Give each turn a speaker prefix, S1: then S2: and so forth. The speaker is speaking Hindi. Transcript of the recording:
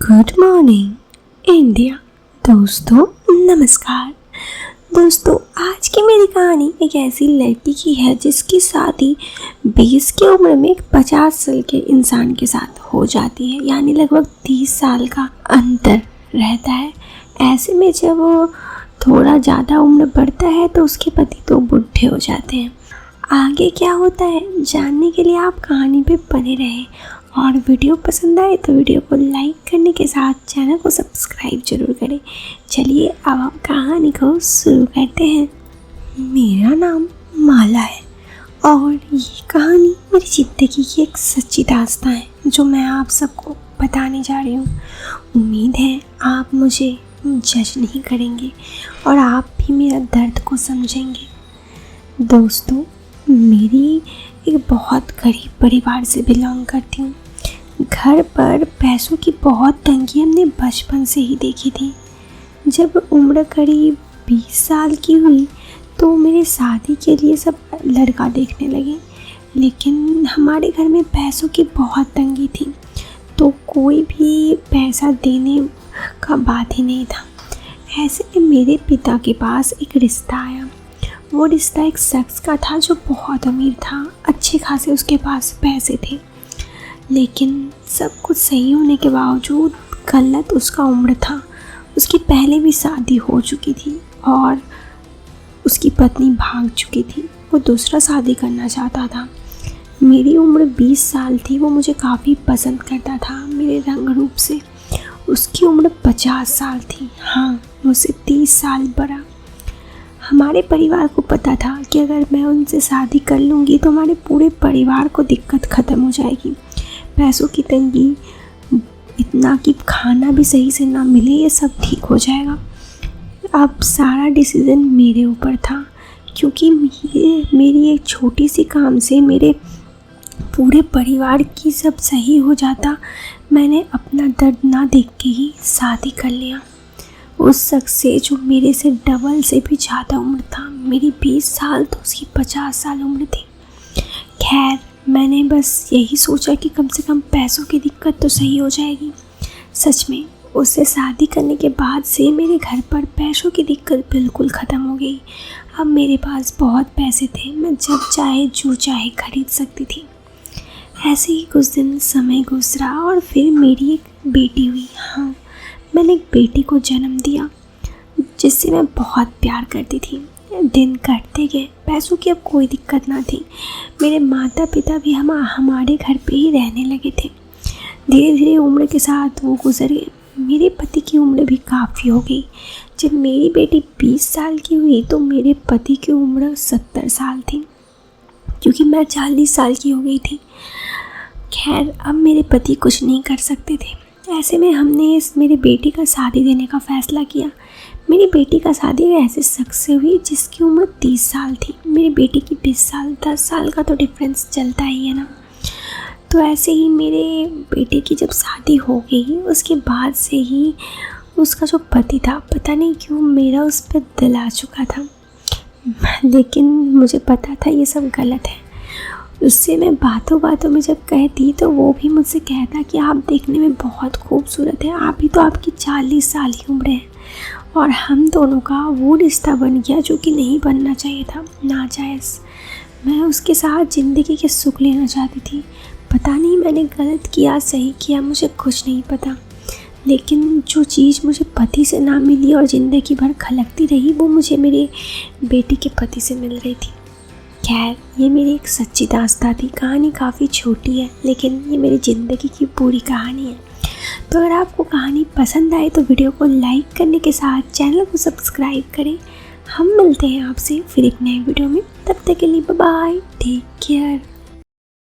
S1: Good morning India. दोस्तों नमस्कार। दोस्तों आज की मेरी कहानी एक ऐसी लड़की की है जिसकी शादी 20 की उम्र में एक 50 साल के इंसान के साथ हो जाती है, यानी लगभग 30 साल का अंतर रहता है। ऐसे में जब वो थोड़ा ज़्यादा उम्र बढ़ता है तो उसके पति तो बूढ़े हो जाते हैं। आगे क्या होता है जानने के लिए आप कहानी पे बने रहें और वीडियो पसंद आए तो वीडियो को लाइक करने के साथ चैनल को सब्सक्राइब जरूर करें। चलिए अब हम कहानी को शुरू करते हैं। मेरा नाम माला है और ये कहानी मेरी ज़िंदगी की एक सच्ची दास्तान है जो मैं आप सबको बताने जा रही हूँ। उम्मीद है आप मुझे जज नहीं करेंगे और आप भी मेरा दर्द को समझेंगे। दोस्तों मेरी एक बहुत गरीब परिवार से बिलोंग करती हूँ। घर पर पैसों की बहुत तंगी हमने बचपन से ही देखी थी। जब उम्र करीब 20 साल की हुई तो मेरे शादी के लिए सब लड़का देखने लगे, लेकिन हमारे घर में पैसों की बहुत तंगी थी तो कोई भी पैसा देने का बात ही नहीं था। ऐसे में मेरे पिता के पास एक रिश्ता आया। वो रिश्ता एक शख्स का था जो बहुत अमीर था, अच्छे खासे उसके पास पैसे थे, लेकिन सब कुछ सही होने के बावजूद गलत उसका उम्र था। उसकी पहले भी शादी हो चुकी थी और उसकी पत्नी भाग चुकी थी। वो दूसरा शादी करना चाहता था। मेरी उम्र 20 साल थी। वो मुझे काफ़ी पसंद करता था मेरे रंग रूप से। उसकी उम्र 50 साल थी, हाँ मुझसे 30 साल बड़ा। हमारे परिवार को पता था कि अगर मैं उनसे शादी कर लूँगी तो हमारे पूरे परिवार को दिक्कत ख़त्म हो जाएगी। पैसों की तंगी इतना कि खाना भी सही से ना मिले, ये सब ठीक हो जाएगा। अब सारा डिसीज़न मेरे ऊपर था क्योंकि मेरी एक छोटी सी काम से मेरे पूरे परिवार की सब सही हो जाता। मैंने अपना दर्द ना देख के ही शादी कर लिया उस शख्स से जो मेरे से डबल से भी ज़्यादा उम्र था। मेरी 20 साल तो उसकी 50 साल उम्र थी। खैर मैंने बस यही सोचा कि कम से कम पैसों की दिक्कत तो सही हो जाएगी। सच में उससे शादी करने के बाद से मेरे घर पर पैसों की दिक्कत बिल्कुल ख़त्म हो गई। अब मेरे पास बहुत पैसे थे, मैं जब चाहे जो चाहे खरीद सकती थी। ऐसे ही कुछ दिन समय गुजरा और फिर मेरी एक बेटी हुई। हाँ मैंने एक बेटी को जन्म दिया जिससे मैं बहुत प्यार करती थी। दिन कटते गए, पैसों की अब कोई दिक्कत ना थी। मेरे माता पिता भी हमारे घर पे ही रहने लगे थे। धीरे धीरे उम्र के साथ वो गुजर गए। मेरे पति की उम्र भी काफ़ी हो गई। जब मेरी बेटी 20 साल की हुई तो मेरे पति की उम्र 70 साल थी क्योंकि मैं 40 साल की हो गई थी। खैर अब मेरे पति कुछ नहीं कर सकते थे। ऐसे में हमने मेरी बेटी का शादी देने का फ़ैसला किया। मेरी बेटी का शादी ऐसे शख्स से हुई जिसकी उम्र 30 साल थी। मेरी बेटी की 20 साल, 10 साल का तो डिफरेंस चलता ही है ना। तो ऐसे ही मेरे बेटे की जब शादी हो गई उसके बाद से ही उसका जो पति था, पता नहीं क्यों मेरा उस पर दिल आ चुका था, लेकिन मुझे पता था ये सब गलत है। उससे मैं बातों बातों में जब कहती तो वो भी मुझसे कहता कि आप देखने में बहुत खूबसूरत है, आप ही तो आपकी 40 साल की उम्र है। और हम दोनों का वो रिश्ता बन गया जो कि नहीं बनना चाहिए था, नाजायज़। मैं उसके साथ ज़िंदगी के सुख लेना चाहती थी। पता नहीं मैंने गलत किया सही किया, मुझे कुछ नहीं पता, लेकिन जो चीज़ मुझे पति से ना मिली और ज़िंदगी भर खलकती रही वो मुझे मेरे बेटी के पति से मिल रही थी। खैर ये मेरी एक सच्ची दास्तान थी। कहानी काफ़ी छोटी है लेकिन ये मेरी ज़िंदगी की पूरी कहानी है। तो अगर आपको कहानी पसंद आए तो वीडियो को लाइक करने के साथ चैनल को सब्सक्राइब करें। हम मिलते हैं आपसे फिर एक नए वीडियो में। तब तक के लिए बाय बाय, टेक केयर।